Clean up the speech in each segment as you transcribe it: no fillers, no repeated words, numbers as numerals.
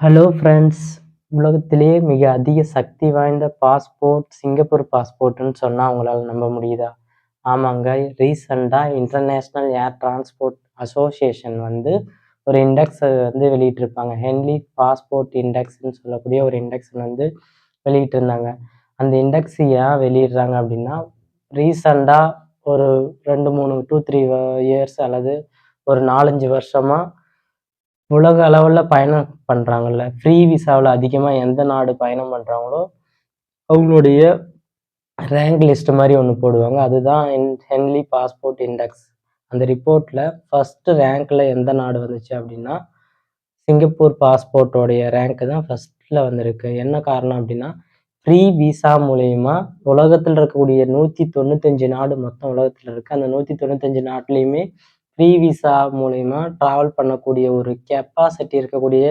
Hello friends. உலகத்திலேயே மிக அதிக சக்தி வாய்ந்த பாஸ்போர்ட் சிங்கப்பூர் பாஸ்போர்ட்ன்னு சொன்னா உங்களால நம்ப முடியுதா? ஆமாங்க. ரீசெண்டா இன்டர்நேஷனல் ஏர் டிரான்ஸ்போர்ட் அசோசியேஷன் வந்து ஒரு இண்டெக்ஸ வெளியிட்டிருப்பாங்க. ஹென்லி பாஸ்போர்ட் இண்டெக்ஸ்ன்னு சொல்லக்கூடிய ஒரு இண்டெக்ஸ் வெளியிட்டிருந்தாங்க. அந்த இண்டெக்ஸ் ஏன் வெளியிடுறாங்க அப்படின்னா, ரீசெண்டா ஒரு 2, 3, 2, 3 இயர்ஸ் அல்லது ஒரு 4, 5 வருஷமா உலக அளவுல பயணம் பண்றாங்கல்ல. ஃப்ரீ விசாவுல அதிகமா எந்த நாடு பயணம் பண்றாங்களோ, அவங்களுடைய ரேங்க் லிஸ்ட் மாரி ஒண்ணு போடுவாங்க. அதுதான் ஹென்லி பாஸ்போர்ட் இண்டெக்ஸ். அந்த ரிப்போர்ட்ல ஃபர்ஸ்ட் ரேங்க்ல எந்த நாடு வந்துச்சு அப்டின்னா, சிங்கப்பூர் பாஸ்போர்ட்டோடைய ரேங்க் தான் ஃபர்ஸ்ட்ல வந்திருக்கு. என்ன காரணம் அப்டின்னா, ஃப்ரீ விசா மூலியமா உலகத்துல இருக்கக்கூடிய 195 நாடு மொத்தம் உலகத்துல இருக்கு. அந்த 195 நாட்டிலயுமே ஃப்ரீ விசா மூலியமா டிராவல் பண்ணக்கூடிய ஒரு கெப்பாசிட்டி இருக்கக்கூடிய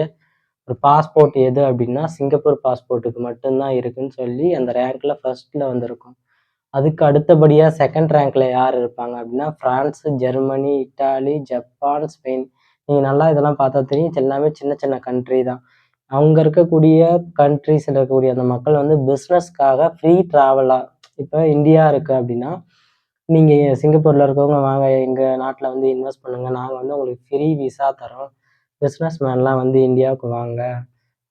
ஒரு பாஸ்போர்ட் எது அப்படின்னா, சிங்கப்பூர் பாஸ்போர்ட்டுக்கு மட்டும் தான் இருக்குன்னு சொல்லி அந்த ரேங்க்ல ஃபர்ஸ்ட்ல வந்திருக்கும். அதுக்கு அடுத்தபடியா 2ண்ட் ரேங்க்ல யார் இருப்பாங்க அப்படின்னா, France, Germany, Italy, Japan, Spain. நீங்க நல்லா இதெல்லாம் பார்த்தா தெரியும். இது எல்லாமே சின்ன சின்ன கண்ட்ரி தான். அங்க இருக்கக்கூடிய கண்ட்ரீஸ்ல இருக்கக்கூடிய அந்த மக்கள் பிசினஸ்க்காக ஃப்ரீ டிராவலா இப்ப இந்தியா இருக்கு அப்படின்னா, நீங்க சிங்கப்பூர்ல இருக்கவங்க வாங்க எங்க நாட்டுல இன்வெஸ்ட் பண்ணுங்க. நாங்க உங்களுக்கு ஃப்ரீ விசா தர்றோம். பிசினஸ் மேன்லாம் இந்தியாவுக்கு வாங்க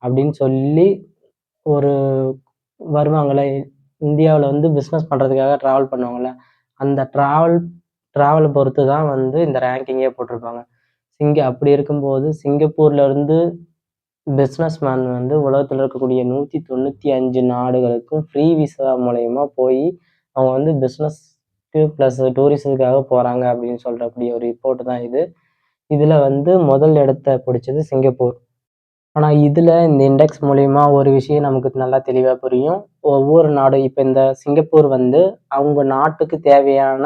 அப்படின்னு சொல்லி ஒரு வருவாங்கல்ல. இந்தியாவுல பிசினஸ் பண்றதுக்காக டிராவல் பண்ணுவாங்கல்ல. அந்த டிராவல பொறுத்து தான் இந்த ரேங்கிங்கே போட்டிருப்பாங்க. அப்படி இருக்கும்போது சிங்கப்பூர்ல இருந்து பிசினஸ் மேன் உலகத்துல இருக்கக்கூடிய 195 நாடுகளுக்கும் ஃப்ரீ விசா மூலியமா போய் அவங்க பிசினஸ்க்கு பிளஸ் டூரிசத்துக்காக போறாங்க அப்படின்னு சொல்றக்கூடிய ஒரு ரிப்போர்ட் தான் இது. இதுல முதல் இடத்த பிடிச்சது சிங்கப்பூர். ஆனா இதுல இந்த இண்டெக்ஸ் மூலியமா ஒரு விஷயம் நமக்கு நல்லா தெளிவா புரியும். ஒவ்வொரு நாடும் இப்ப இந்த சிங்கப்பூர் அவங்க நாட்டுக்கு தேவையான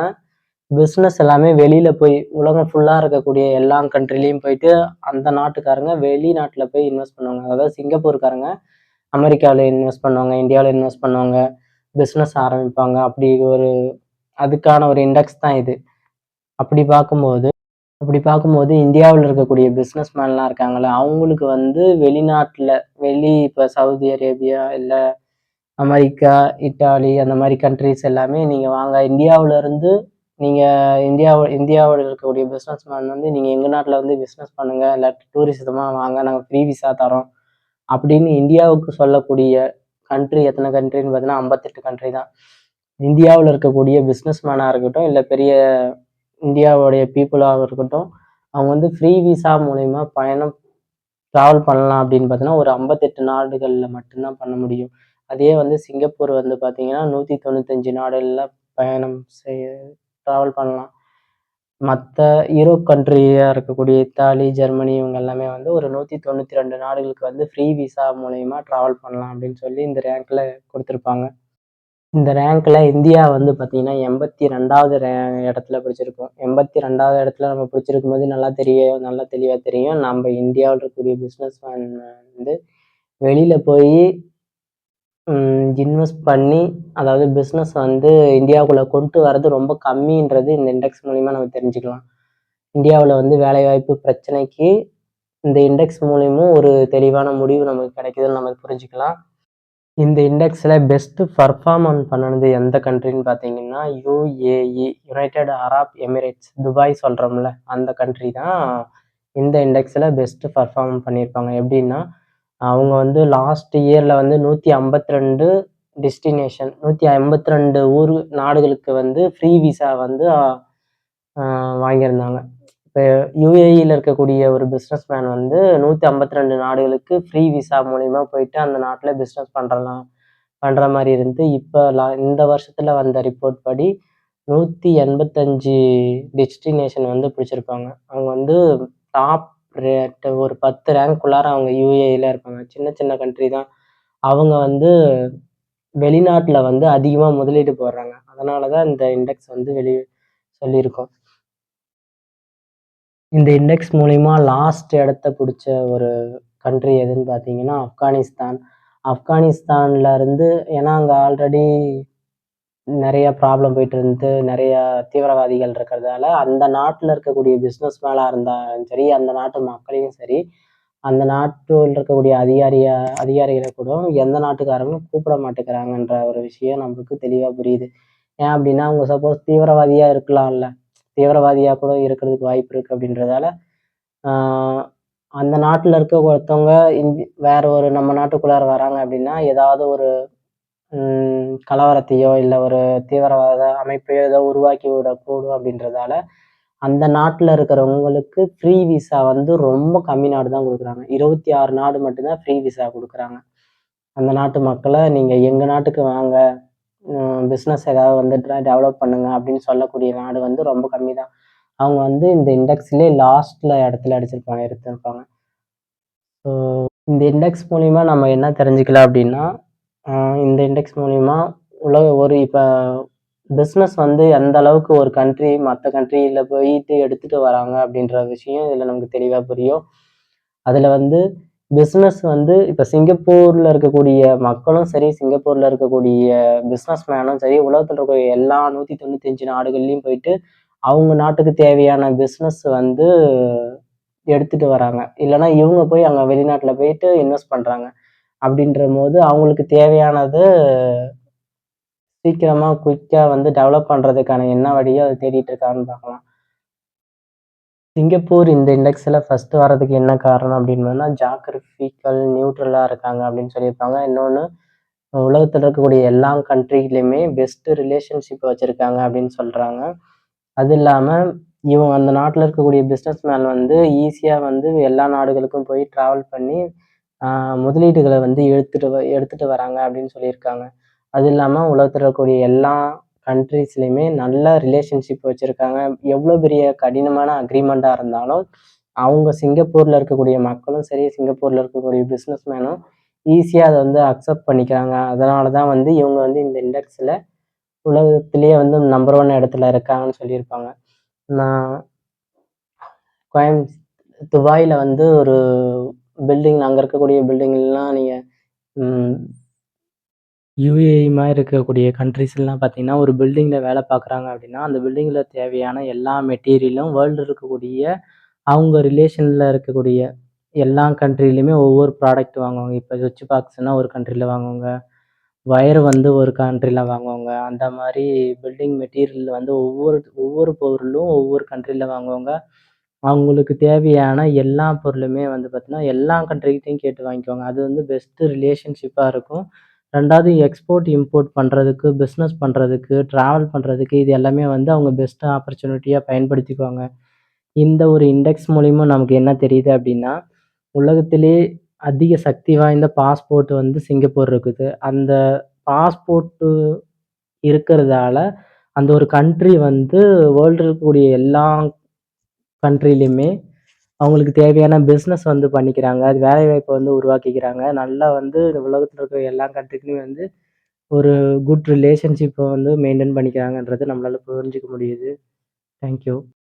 பிசினஸ் எல்லாமே வெளியில போய் உலகம் ஃபுல்லா இருக்கக்கூடிய எல்லா கண்ட்ரிலயும் போயிட்டு அந்த நாட்டுக்காரங்க வெளிநாட்டுல போய் இன்வெஸ்ட் பண்ணுவாங்க. அதாவது சிங்கப்பூர்காரங்க அமெரிக்கால இன்வெஸ்ட் பண்ணுவாங்க, இந்தியாவுல இன்வெஸ்ட் பண்ணுவாங்க, பிசினஸ் ஆரம்பிப்பாங்க. அதுக்கான ஒரு இண்டெக்ஸ் தான் இது. அப்படி பார்க்கும்போது அப்படி பார்க்கும்போது இந்தியாவுல இருக்கக்கூடிய பிசினஸ் மேன்லாம் இருக்காங்கல்ல, அவங்களுக்கு வெளிநாட்டுல இப்ப சவுதி அரேபியா, இல்ல அமெரிக்கா, இட்டாலி அந்த மாரி கண்ட்ரீஸ் எல்லாமே நீங்க வாங்க. நீங்க இந்தியாவுல இருக்கக்கூடிய பிசினஸ் மேன் நீங்க எங்க நாட்டுல பிசினஸ் பண்ணுங்க. இல்லாட்டி டூரிசமா வாங்க. நாங்க ஃப்ரீ விசா தர்றோம். அப்படின்னு இந்தியாவுக்கு சொல்லக்கூடிய எத்தனை கண்ட்ரின்னு பார்த்தீங்கன்னா 58 கண்ட்ரி தான். இந்தியாவுல இருக்கக்கூடிய பிசினஸ் மேனா இருக்கட்டும், இல்ல பெரிய இந்தியாவுடைய பீப்புளாக இருக்கட்டும், அவங்க ஃப்ரீ விசா மூலியமா டிராவல் பண்ணலாம் அப்படின்னு பார்த்தீங்கன்னா, ஒரு 58 நாடுகள்ல மட்டும் தான் பண்ண முடியும். அதே சிங்கப்பூர் பார்த்தீங்கன்னா, 195 நாடுகள்ல பயணம் செய்ய டிராவல் பண்ணலாம். மத்த யூரோப் கண்ட்ரியா இருக்கக்கூடிய இத்தாலி, ஜெர்மனி இவங்க எல்லாமே ஒரு 192 நாடுகளுக்கு ஃப்ரீ விசா மூலியமா டிராவல் பண்ணலாம் அப்படின்னு சொல்லி இந்த ரேங்க்ல குடுத்திருப்பாங்க. இந்த ரேங்க்ல இந்தியா பார்த்தீங்கன்னா 82வது இடத்துல பிடிச்சிருக்கும். 82வது இடத்துல நம்ம பிடிச்சிருக்கும்போது நல்லா தெளிவா தெரியும். நம்ம இந்தியாவுல இருக்கக்கூடிய பிசினஸ் மேன் வெளியில போயி இன்வெஸ்ட் பண்ணி, அதாவது பிசினஸ் இந்தியாவுக்குள்ள கொண்டு வரது ரொம்ப கம்மின்றது இந்த இண்டெக்ஸ் மூலியமா நம்ம தெரிஞ்சுக்கலாம். இந்தியாவுல வேலைவாய்ப்பு பிரச்சனைக்கு இந்த இண்டெக்ஸ் மூலியமும் ஒரு தெளிவான முடிவு நமக்கு கிடைக்குதுன்னு நம்ம புரிஞ்சுக்கலாம். இந்த இண்டெக்ஸ்ல பெஸ்ட் பெர்ஃபார்மன்ஸ் பண்ணுனது எந்த கண்ட்ரின்னு பார்த்தீங்கன்னா, UAE, United Arab Emirates, Dubai சொல்றோம்ல, அந்த கண்ட்ரி தான் இந்த இண்டெக்ஸ்ல பெஸ்ட் பெர்ஃபார்ம் பண்ணியிருப்பாங்க. எப்படின்னா, அவங்க லாஸ்ட் இயர்ல 152 டெஸ்டினேஷன் 152 நாடுகளுக்கு ஃப்ரீ விசா வாங்கியிருந்தாங்க. இப்ப யுஏஇல இருக்கக்கூடிய ஒரு பிசினஸ் மேன் 152 நாடுகளுக்கு ஃப்ரீ விசா மூலியமா போயிட்டு அந்த நாட்டுல பிசினஸ் பண்ற மாரி இருந்து. இந்த வருஷத்துல வந்த ரிப்போர்ட் படி 185 டெஸ்டினேஷன் பிடிச்சிருப்பாங்க. அவங்க டாப் ரேட் ஒரு 10 ரேங்க்குள்ளார அவங்க யுஏஇல இருப்பாங்க. சின்ன சின்ன கண்ட்ரி தான். அவங்க வெளிநாட்டுல அதிகமா முதலீடு போடுறாங்க. அதனால தான் இந்த இண்டெக்ஸ் சொல்லியிருக்கோம். இந்த இண்டெக்ஸ் மூலியமா லாஸ்ட் இடத்த பிடிச்ச ஒரு கண்ட்ரி எதுன்னு பார்த்தீங்கன்னா, ஆப்கானிஸ்தான். ஆப்கானிஸ்தான்ல இருந்து ஏன்னா அங்க ஆல்ரெடி நெறைய ப்ராப்ளம் போயிட்டு இருந்து, நெறைய தீவிரவாதிகள் இருக்கிறதால, அந்த நாட்டுல இருக்கக்கூடிய பிசினஸ் மேனா இருந்தாலும் சரி, அந்த நாட்டு மக்களையும் சரி, அந்த நாட்டில் இருக்கக்கூடிய அதிகாரிகளை கூட எந்த நாட்டுக்காரங்களும் கூப்பிட மாட்டேங்கிறாங்கன்ற ஒரு விஷயம் நம்மளுக்கு தெளிவா புரியுது. ஏன் அப்படின்னா, அவங்க சப்போஸ் தீவிரவாதியா இருக்கலாம்ல. தீவிரவாதியா கூட இருக்கிறதுக்கு வாய்ப்பு இருக்கு அப்படின்றதால, ஆஹ் அந்த நாட்டுல இருக்க ஒருத்தவங்க வேற ஒரு நம்ம நாட்டுக்குள்ளார வராங்க அப்படின்னா, ஏதாவது ஒரு கலவரத்தையோ, இல்ல ஒரு தீவிரவாத அமைப்பையோ ஏதோ உருவாக்கி விடக்கூடும் அப்படின்றதால, அந்த நாட்டுல இருக்கிறவங்களுக்கு ஃப்ரீ விசா வந்து ரொம்ப கம்மி நாடு தான் குடுக்குறாங்க. 26 நாடு மட்டும் தான் ஃப்ரீ விசா குடுக்குறாங்க. அந்த நாட்டு மக்கள நீங்க எங்க நாட்டுக்கு வாங்க, பிசினஸ் ஏதாவது வந்து டெவலப் பண்ணுங்க அப்படின்னு சொல்லக்கூடிய நாடு வந்து ரொம்ப கம்மி தான். அவங்க வந்து இந்த இண்டெக்ஸ்லயே லாஸ்ட்ல எடுத்திருப்பாங்க. ஸோ இந்த இண்டெக்ஸ் மூலியமா நம்ம என்ன தெரிஞ்சுக்கலாம் அப்படின்னா, இந்த இண்டெக்ஸ் மூலியமா இப்ப பிசினஸ் வந்து எந்த அளவுக்கு ஒரு கண்ட்ரி மத்த கண்ட்ரில போயிட்டு எடுத்துட்டு வராங்க அப்படின்ற விஷயம் இதுல நமக்கு தெளிவா புரியும். அதுல வந்து பிசினஸ் வந்து இப்ப சிங்கப்பூர்ல இருக்கக்கூடிய மக்களும் சரி, சிங்கப்பூர்ல இருக்கக்கூடிய பிசினஸ் மேனும் சரி, உலகத்துல இருக்க எல்லா 195 நாடுகள்லயும் போயிட்டு அவங்க நாட்டுக்கு தேவையான பிசினஸ் வந்து எடுத்துட்டு வராங்க. இல்லன்னா இவங்க போய் அங்க வெளிநாட்டுல போயிட்டு இன்வெஸ்ட் பண்றாங்க. அப்படின்றபோது அவங்களுக்கு தேவையானது சீக்கிரமா குயிக்கா வந்து டெவலப் பண்றதுக்கான என்ன வழியோ அத தேடிட்டு இருக்காங்கன்னு பார்க்கலாம். சிங்கப்பூர் இந்த இண்டெக்ஸ்ல ஃபர்ஸ்ட் வர்றதுக்கு என்ன காரணம் அப்படின்னு பார்த்தா, ஜியோகிராபிக்கல் நியூட்ரலா இருக்காங்க அப்படின்னு சொல்லியிருப்பாங்க. இன்னொன்னு உலகத்துல இருக்கக்கூடிய எல்லா கண்ட்ரிலயுமே பெஸ்ட் ரிலேஷன்ஷிப் வச்சிருக்காங்க அப்படின்னு சொல்றாங்க. அது இல்லாம இவங்க அந்த நாட்டுல இருக்கக்கூடிய பிசினஸ் மேன் வந்து ஈஸியா வந்து எல்லா நாடுகளுக்கும் போய் டிராவல் பண்ணி முதலீடுகளை வந்து எடுத்துட்டு வராங்க அப்படின்னு சொல்லியிருக்காங்க. அது இல்லாம உலகத்துல இருக்கக்கூடிய எல்லா கண்ட்ரீஸ்லயுமே நல்ல ரிலேஷன்ஷிப் வச்சிருக்காங்க. எவ்வளோ பெரிய கடினமான அக்ரிமெண்டா இருந்தாலும், அவங்க சிங்கப்பூர்ல இருக்கக்கூடிய மக்களும் சரி, சிங்கப்பூர்ல இருக்கக்கூடிய பிசினஸ் மேனும் ஈஸியா அத வந்து அக்செப்ட் பண்ணிக்கிறாங்க. அதனால தான் வந்து இவங்க வந்து இந்த இண்டெக்ஸ்ல உலகத்திலேயே வந்து நம்பர் 1 இடத்துல இருக்காங்கன்னு சொல்லியிருப்பாங்க. நான் கோயம் துபாயில வந்து ஒரு அங்க இருக்கக்கூடிய பில்டிங்லாம் நீங்க ம் யுஏஇ மாரி இருக்கக்கூடிய கண்ட்ரீஸ்லாம் பார்த்தீங்கன்னா, ஒரு பில்டிங்ல வேலை பார்க்குறாங்க அப்படின்னா, அந்த பில்டிங்ல தேவையான எல்லா மெட்டீரியலும் வேர்ல்டுல இருக்கக்கூடிய அவங்க ரிலேஷன்ல இருக்கக்கூடிய எல்லா கண்ட்ரிலயுமே ஒவ்வொரு ப்ராடக்ட் வாங்குவாங்க. இப்ப ஸ்விட்ச் பாக்ஸ்ன்னா ஒரு கண்ட்ரில வாங்குவாங்க. வயர் வந்து ஒரு கண்ட்ரில வாங்குவாங்க. அந்த மாரி பில்டிங் மெட்டீரியல் வந்து ஒவ்வொரு ஒவ்வொரு பொருளும் ஒவ்வொரு கண்ட்ரில வாங்குவாங்க. அவங்களுக்கு தேவையான எல்லா பொருளுமே வந்து பார்த்தீங்கன்னா, எல்லா கண்ட்ரிகிட்டயும் கேட்டு வாங்கிக்குவாங்க. அது வந்து பெஸ்ட் ரிலேஷன்ஷிப்பா இருக்கும். 2வது எக்ஸ்போர்ட், இம்போர்ட் பண்றதுக்கு, பிசினஸ் பண்றதுக்கு, டிராவல் பண்றதுக்கு இது எல்லாமே வந்து அவங்க பெஸ்ட் ஆப்பர்ச்சுனிட்டியா பயன்படுத்திக்குவாங்க. இந்த ஒரு இண்டெக்ஸ் மூலியமா நமக்கு என்ன தெரியுது அப்படின்னா, உலகத்திலேயே அதிக சக்தி வாய்ந்த பாஸ்போர்ட் வந்து சிங்கப்பூர் இருக்குது. அந்த பாஸ்போர்ட்டு இருக்கிறதால, அந்த ஒரு கண்ட்ரி வந்து வேர்ல்டுல இருக்கக்கூடிய எல்லா கண்ட்ரிலயுமே அவங்களுக்கு தேவையான பிசினஸ் வந்து பண்ணிக்கிறாங்க. அது வேலைவாய்ப்ப வந்து உருவாக்கிக்கிறாங்க. நல்லா வந்து இந்த உலகத்துல இருக்கிற எல்லா கண்ட்ரிக்குமே வந்து ஒரு குட் ரிலேஷன்ஷிப்ப வந்து மெயின்டெயின் பண்ணிக்கிறாங்கன்றது நம்மளால புரிஞ்சுக்க முடியுது. Thank you.